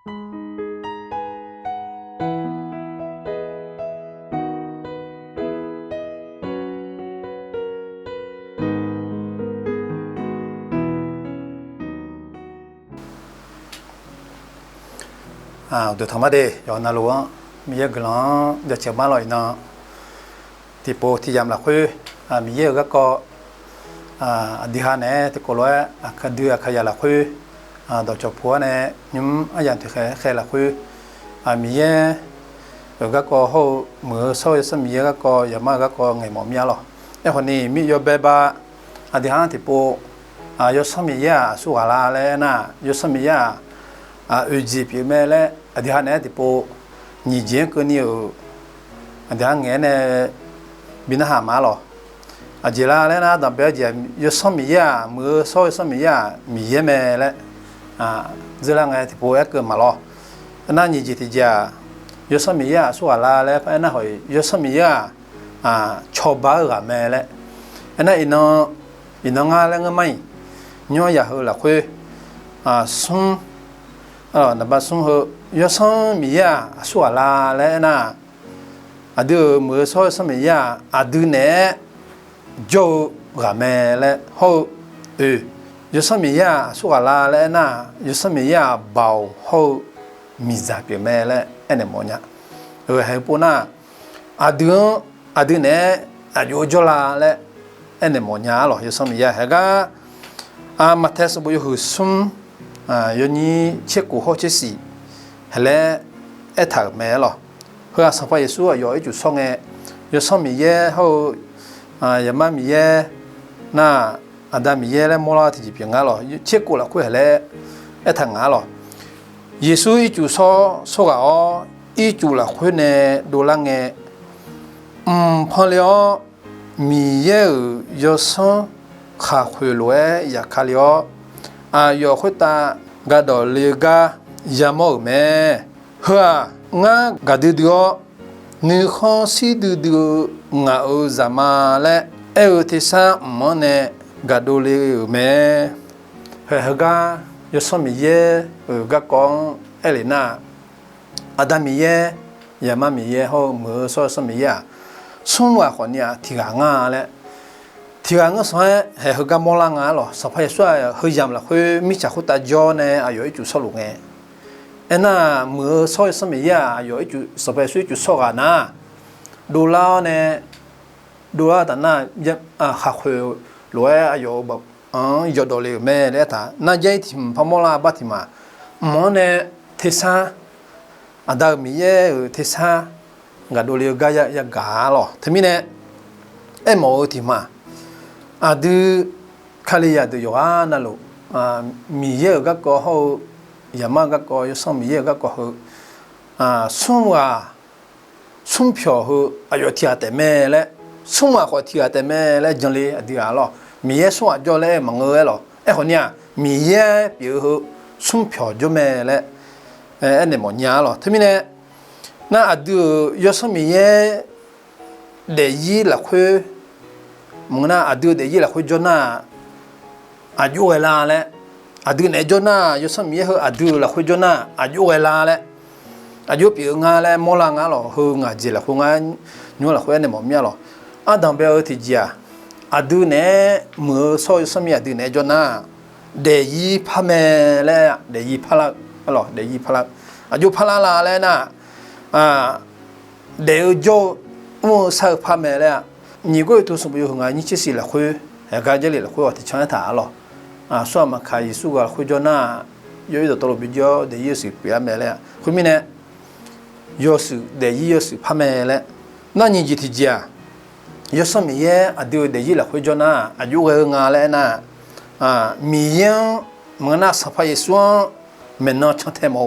ดูธรรมะเดย้อนนาลัวมีเยอะกล้องเดี๋ยวเชื่อมาลอยนะที่โปที่ยามละคุยมีเยอะก็ดีฮะเนี่ยที่ก็ร้อยคดีขยะละคุยดอกจบพัวเนี่ยยุ่มอย่างที่แค่ละคุยมีเยอะก็เขาเมื่อโซ่สมีเยอะก็อย่ามาก็ไงหมอมีอะไรไอ้คนนี้มีเยอะแบบดีฮะที่โปยศมีเยอะสุขลาเลยนะยศมีเยอะจีพีแม่และอดีตเนี่ยที่พอนิจก็นี่อดีตเงี้ยเนี่ยบินหามาหรอจีลาแล้วนะดับเบิลจียศมียามือโซ่ยศมียามีเยแม่และจีลาเงี้ยที่พอเกิดมาหรอนั่นนิจที่จะยศมียาสุอาลาแล้วเพราะนั่นหอยยศมียาชอบบ้ากับแม่และนั่นอินงาแล้วก็ไม่ย้อนอยากเหรอคุยส่งนับส่งเหยศมียาสุอาลาแล้วนะดูมือโซ่สมัยดูเนี่ยโจกับแม่และเขายศมียาสุอาลาแล้วนะยศมียาเบาเขามีจับแม่และอันนี้มันเนี่ยให้พูดนะดูเนี่ยโยโจลาและอันนี้มันเนี่ยหรอยศมียาให้ก็มาเทสบุยหุสุมยนี่เช็คกูเขาเช็คสิให้แล้วถักแม่หรอเพื่อสัพพะเยซู有一组送诶，有送米耶后也买米耶，那但米耶嘞莫拉提起平安咯，结果了过下来一趟啊咯。耶稣一组说个哦，一组了回呢多啷个，碰了米耶有送卡回来也卡了，有回答个到那个也冇咩，呵。nga gadudio ni kho si dudu nga o zama le e o tisa mone gadole me ga yo somiye ga kong elena adamiye yamamiye ho mo so somiya sunwa khonya thiga nga le thiga nga so he ga mola nga lo sa phai so ho yam la khoi mi cha khuta jo ne ayo chu so lu nge那么所以什么呀？有一句18岁就说啊那，ดูแล้วเนี่ยดูแล้วแต่น่าหักหัวรวยอายุแบบยอดเลยแม่เลยท่าน่าใจที่พม่าลาบัติมาหมอเนี่ยเทศะดาวมีเยเทศะกัดูเลยกายยากาหรอทีนี้เนี่ยหมอที่มาดูคาลียาดูอยู่นั่นลูมีเยก็เขายามาก็ยศมีเยก็สุ่มว่าสุ่มเพียวอายุที่อาแต่แม่และสุ่มว่าเขาที่อาแต่แม่และจังเลยดีอ่ะหรอมีเยสุ่มว่าจ่อเลยมังเอ๋หรอไอ้คนเนี้ยมีเยเปียวสุ่มเพียวจ่อแม่และอันนี้มันยาหรอทีนี้เนี่ยน่าดูยศมีเยเดี๋ยวละคุยมึงน่าดูเดี๋ยวละคุยจ่อน่าอายุเวลาและดูเนี่ยจ่อน่ายศมีเยดูละคุยจ่อน่าอายุเวลาและอายุปีงาและมอลางาหรอคืองาจีละคืองานูละคือเนี่ยมันมีหรอดังเบลที่จีดูเนี่ยมือซอยสมีดูเนี่ยจนน่ะเดี๋ยวพะเมและเดี๋ยวพะละหรอเดี๋ยวพะละอายุพะละลาแล้วนะเดี๋ยวโจมือใส่พะเมและนี่ก็ตัวสมบูรณ์งานี่จะสิละคือเหตุการณ์จะละคือว่าที่ช่างถ่าหรอส่วนมาขายสุกละคือจนน่ะย้อยตัวบิจเดี๋ยวสิเปียเมและคือมีเนี่ยยศเดี๋ยศพะเมและนั่นยิ่งจิตจียศมีเยดูเดี๋ยวละคุยจนะอายุเงาและนะมียังมันน่าสัพยส่วนมันน่าชัดเทม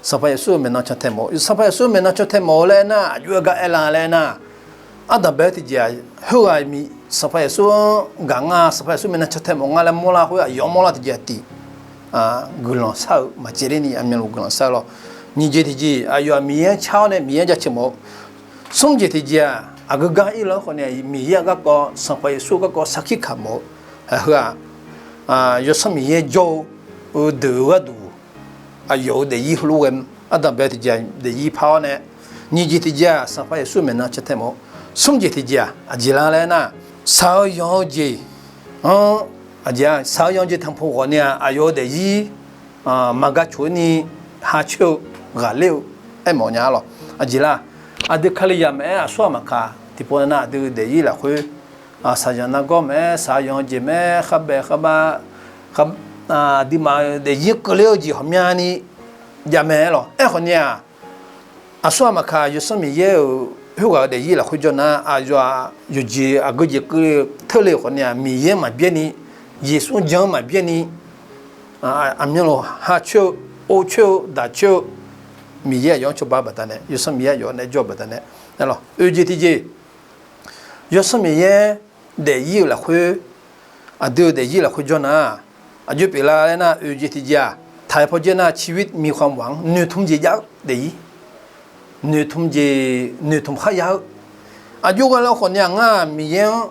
สัพยส่วนมันน่าชัดเทมสัพยส่วนมันน่าชัดเทมและนะอายุก็เอลังและนะดับเบิลที่จีหัวมีสัพยส่วนกังสัพยส่วนมันน่าชัดเทมงาและมูลหัวยอมมูลที่จีตีกุลสาวมาเจริญนี่อันนี้กุลสาว นี่เจติจีอายุมีเยชาวเนี่ยมีเยจะชิมอส่งเจติจีอากาอีหลังคนเนี่ยมีเยก็สัพพะสุก็สักขีขโมเหรอยศมีเยโจดูว่าดู有的一路人当别的家的一跑呢，你这的家上发书面呢吃太么？送这的家既然来呢，少养鸡，家少养鸡汤铺货呢，有的一马个处呢，哈秋热流，么样了？既然的可以呀么说嘛卡，地方呢都的一了会啥样那个么，少养鸡么，哈白哈巴。地嘛的一个了解后面呢，也没了。好呢，说嘛看有什么也有，后个的一了会叫呢，有几个几个特类好呢，米也嘛变呢，也算姜嘛变呢，面咯，哈秋、欧秋、大秋，米也要求爸爸的呢，有什么也要那叫爸的呢，那咯，这有什么也的一了会，都的一了会叫呢。就比如呢，这家太婆家呢，ชีวิตมีความหวัง女同志要的，女同还要，就个了好像米样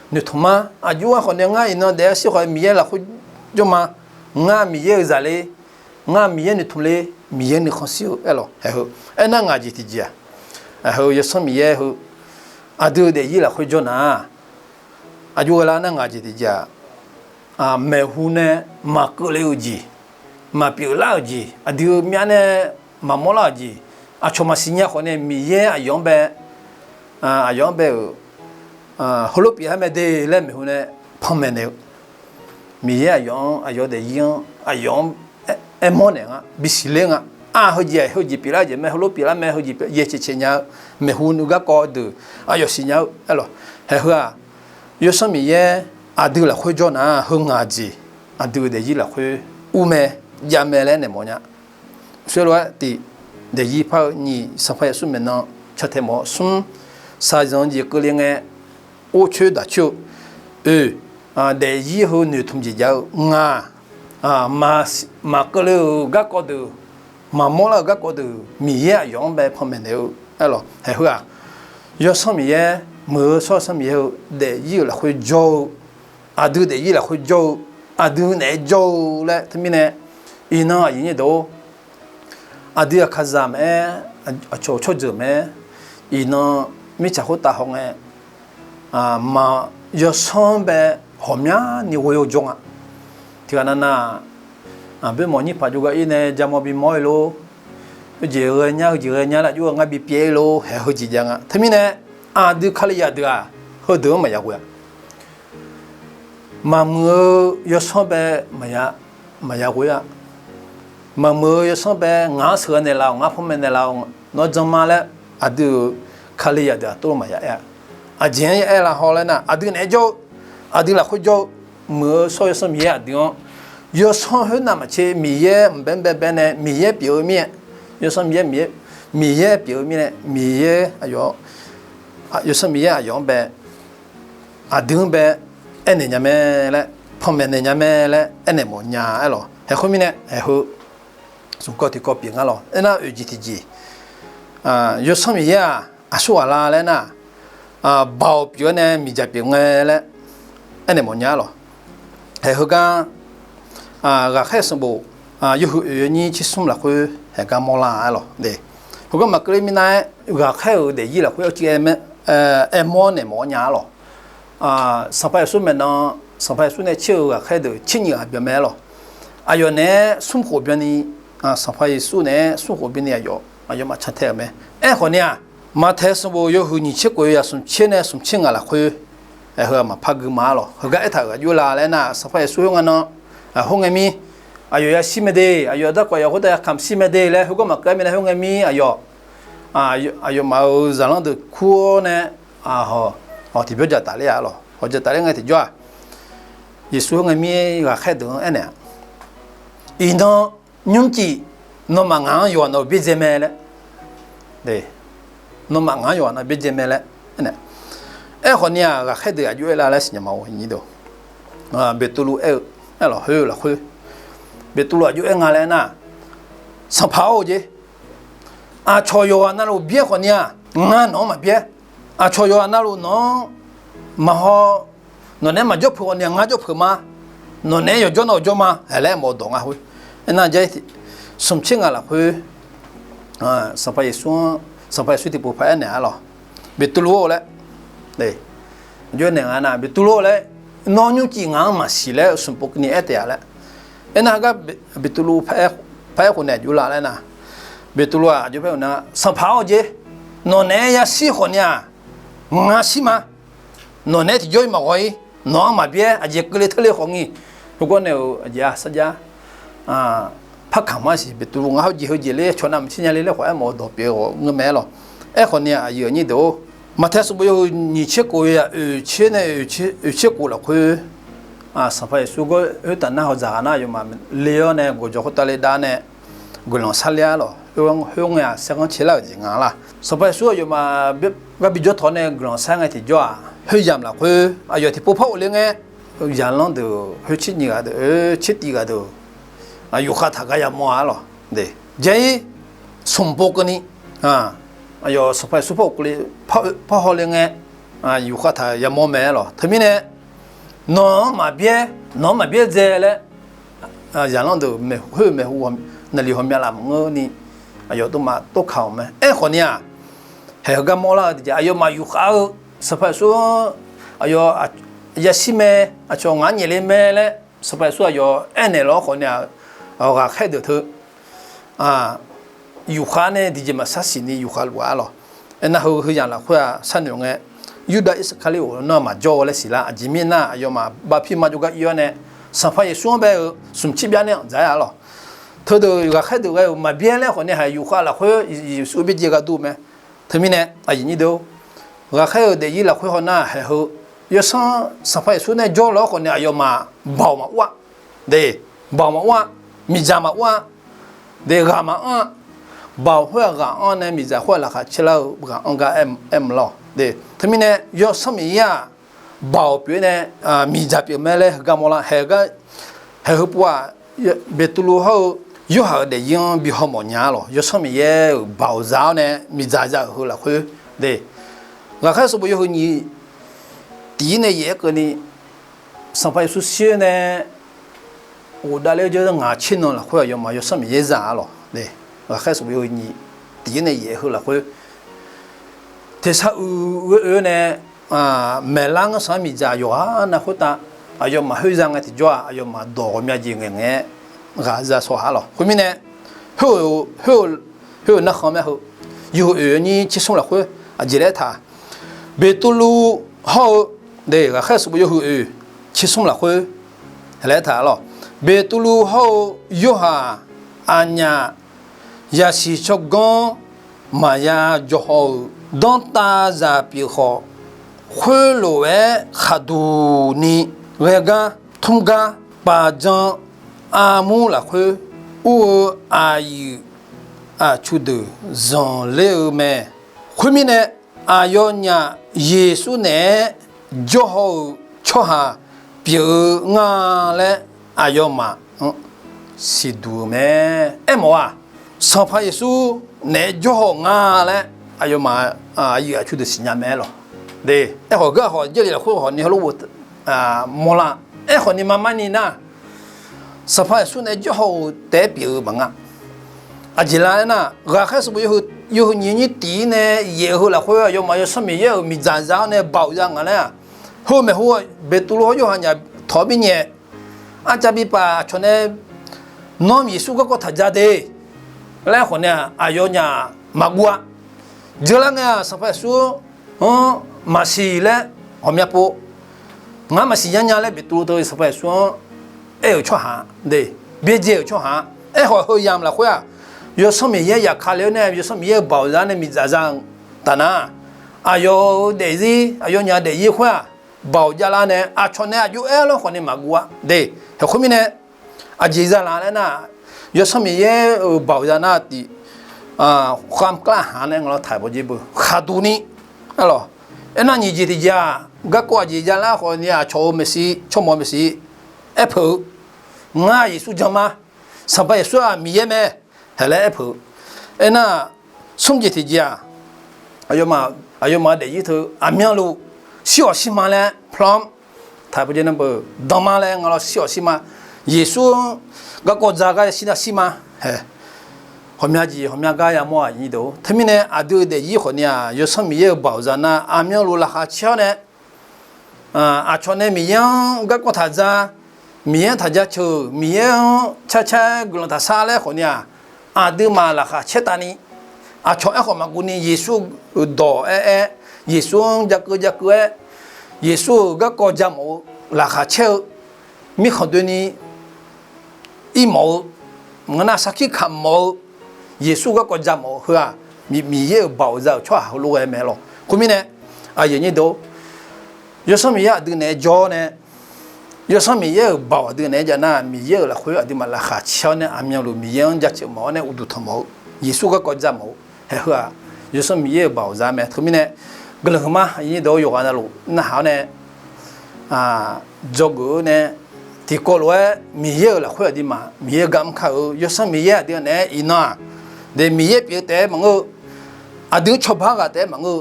女同嘛，就个好像伊那的喜欢米样了会就嘛，米样咋嘞，米样女同嘞，米样女好笑，咯，然后，那这家，然后有什么也好，都的伊了会叫呢，就个了那这家。美湖呢，马格流吉，马表老吉，丢面呢，马莫老吉，从马新年后呢，米耶样呗，样呗，后头比还没得来美湖呢，旁边的米耶样的样毛呢比西嘞好几比啦就没后头比啦没好几也前年美湖那个高度，有新年咯，还好有什么耶？对了，会叫呢，很垃圾，对的，伊了会乌梅、亚梅来那么样，所以说的一泡你上海书面呢，吃太么，送啥样子个人我去的就，的以后女同志叫马个了个高度，马莫了个高度，米也用呗旁边的，咯，还好有什么嘢，没说什么嘢，的以了会叫。都的伊了会做，都来做嘞，他们呢，伊呢伊都，都要看啥么？做做么？伊呢没吃好大红诶，嘛要上班后面你会有种听那别莫你怕就个伊呢，家莫比莫咯，几个人了，就我比别咯，还好几样他们呢，都看了呀，对啊，好多没呀个。mà mưa yo so be maya goya mà mưa yo so be nga sơ ne lao nga phom ne lao no jama le adu khali ya da to maya ya jen ya la ho le na adu ne jo adu la khu jo mưa so yo so mi ya dio yo so he na ma che mi ye ben ne mi ye biểu面 yo so mi ye biểu面 mi ye ayo yo so mi ya yo be adu be anh nhà mẹ lại, phong mẹ nhà mẹ lại, anh em một nhà rồi, hay không biết nè, hay không, chúng có thì có biển rồi, anh nào ở gì, giờ xong rồi số là lại na, bảo biển này mình chạy biển này lại, anh em một nhà rồi, hay không cả, gà khai xong bộ, giờ ở như chỉ xong là thôi, hay cả mua là rồi, để, không có mà cái mình này gà khai ở để gì là thôi, chỉ em mua này mua nhà rồi. Sắp phải số mình nó sắp phải số này chiều khai được chín nhiều biển mẹ rồi, giờ này sum hồ biển này sắp phải số này sum hồ biển này giờ mà chặt thế mẹ, hồi nè mà thế số bộ giờ hồi nhị chiếc quay giờ sum chín này sum chín là khơi, hồi mà phá cái má rồi, hồi cái thằng giờ là này na sắp phải số hàng nó, hôm ngày mi, giờ xí mẹ đây, giờ đó coi giờ có thể cầm xí mẹ đây, hồi cái mà cái mình hôm ngày mi, giờ mà giờ nó được cua này, thì bây giờ tại đây rồi, họ giờ tại đây ngay thì do, giờ số ngày mi là khai được anh nè, ý nó nhung chỉ nó mà ngang yo nó biết gì mẹ đấy, đấy, nó mà ngang yo nó biết gì mẹ đấy, anh nè, họ nhà là khai được ở dưới là xin nhau như đó, biết tu lu là hơi, biết tu lu ở dưới ngay này nè, sao phao chứ, cho yo nó lu biết họ nhà, ngang nó mà biết. Cho yo na lu no mà họ nó nên mà giúp họ nhà ngã giúp họ mà nó nên yo cho nó cho mà hay là một đồng à thôi nên là vậy 送钱啊了会上班也算上班水的不拍呢了，别多罗了，对，就那样呐，别多罗了，农用机硬嘛是了，送不给你一点了，那个别多罗拍回来就来了呐，别多罗啊就拍那上跑去，农内也喜欢呢，我喜欢，农内就有嘛会，农嘛别啊就过来特别欢迎，如果你呀实际拍看嘛是别多罗我好几嘞，全那么新年嘞话冇特别我买了，好呢有你都。马太是不有2000个呀，2000呢，2000个了会上班如果等那好咋那有嘛，2呢我就好打来打呢，我弄3年了，香呀57了就硬啦。上班有嘛，我比较讨呢，我弄3个天就很严了会，有天不跑了呢，严了都很7年个都7点个都，有哈他个也冇了，对，建议送包个呢要上班跑过来跑好了呢，有哈他也冇买了，特别呢，农嘛别在了，严了都没我那里后面啦，我呢，有都嘛都靠嘛，好呢，还有个冇啦，有嘛有哈上班要也是买，叫俺年里买了，上班要1年了好呢，我开头有哈呢，地嘛啥事呢？有哈路了，那后样了，或者3年个，有的是考虑我那嘛教了是啦，前面那要嘛把皮嘛就个要呢，上班也双班送7边呢，这样了，头有个开头个嘛边了，可能还有哈了，或者有随便几个多咩？特别呢，你都，我还有的了，会好那还好，要上班说呢教了可能要嘛包嘛哇，对，包嘛哇，米家嘛哇，对个嘛包会个呢，米在会了哈，吃了个个 M 了，对，他们呢要什么呀？包别呢米在别买嘞个么啦，还好不要别多路后有好的用比好么年了，有什么也包着呢？米在好了会，对，我开始不以后你第一呢也个呢，上班说些呢，我大概就是亲了，或者要么有什么也染了，对。开始有你第一年以后了会，第三2呢买两个上面家有那会打要么后让个地叫要么多面就硬子说好了，后面呢后那后面后有2年接送了会进来他别多路好对个开始有接送了会来他了别多路好有哈呀。也是说讲，嘛呀就好，当大家比好，回路诶很多呢，那个通个把张阿姆了会，我阿姨出的让了没，后面呢要呢耶稣呢就好吃下，别俺嘞要嘛是多没，么上班一数，那就好啊嘞，有嘛也出的新年买了，对，好个好，这里会好，你好我没啦，好你慢慢的呢，上班一数呢就好代表嘛进来呢，我开始不有年底呢，以后了会有嘛有什么也有米站上呢保障啊嘞，后面后别多了有好像特别呢，这边把从那糯米数个他家的。来后呢，要呢马瓜，这两个上班说，马西嘞，后面不，俺马西人家嘞，别多都上班说，有吃哈，对，别接有吃哈，好样了会有什么也看了呢，有什么也包上的米杂上，当然，有得意，有呢得意会包家啦呢，穿呢有了后呢马瓜，对，后面呢，接着来呢。有什么也保障那的ความกล้าหาญ呢我ถ่าย不进不很多呢alors那你记得家个国家啦和你做没事做么没事 Apple 我也说讲嘛上班也说米也没还来 Apple 那送记得家有嘛的一头面路小西嘛嘞 plum ถ่าย不进那不当嘛嘞我小西嘛也说个国家个现在西嘛嘿后面几后面家呀么一头，他们呢啊都的以后呢，有什么也保障呢？阿苗路了还巧呢，啊巧呢米样个国他家，米样他家求米样恰恰个人他杀来后呢，啊都嘛了还切单呢，啊巧一号嘛古呢耶稣道耶稣这个耶稣个国家么了还切，米好多呢，一毛我那啥去看毛。耶稣个国家冇是吧？米也保障，错好路还没咯。后面呢，啊，人家都有什么呀？对呢教呢，有什么也保对呢？讲那米也了会啊，对嘛啦哈巧呢？阿苗路米样家就冇呢，我都他冇。耶稣个国家冇，还是啊？有什么也保障没？后面呢，个人嘛，人家都有安那路，那好呢，啊，这个呢。ที่ก็รู้ว่ามีเยอะละคุยดีมามีเยอะกำเขายศมีเยอะเดี๋ยวนี้อีน่ะเดี๋ยวมีเยอะเปียแต่มังก็อาดูชอบพักแต่มังก็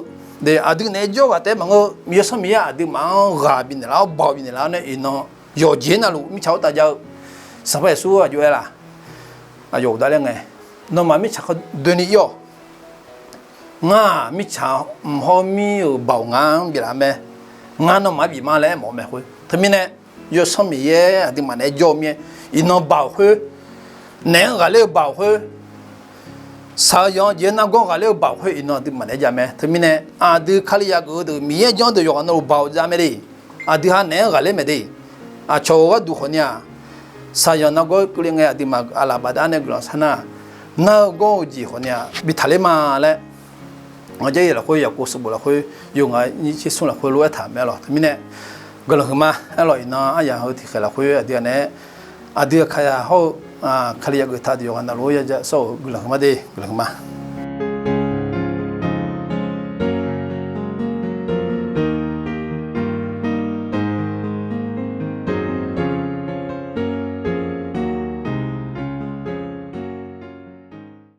เดี๋ยวอาดูเนี่ยโยกแต่มังก็มียศมีเยอะอาดูมังกาบินแล้วบ่าวบินแล้วเนี่ยอีน่ะโยเจน่ะลูกมิชาวตาเจ้าสบายสู้อยู่เอล่ะอายุได้ยังไงน้องมามิชาวเดินนี่โยง่ามิชาวพอมีบ่าวงานบิลาแม่งานน้องมาบิมาแล้วหมอแม่คุยทำไมเนี่ย有什么嘢？啲嘛嚟做咩？伊能保护，能个了保护，啥样也能讲个了保护，伊能啲嘛嚟做咩？他们呢？啊，啲卡里亚个都咩样都有那保障咩的？啊，啲下能个了咩的？啊，做个都好呢。啥样那个个另外啲嘛阿拉巴达那个啥呢？那个就好呢，比他哩嘛嘞。我这也了会有故事不了会用啊，你去送了会路谈没了？他们呢？ก็เลยมาอร่อยนะอย่างเขาที่เคยเราคุยเดี๋ยวนี้เดี๋ยวใครเขาใครอยากจะทำเดี๋ยวกันนะรู้อยากจะสู้ก็เลยมาดีก็เลยมา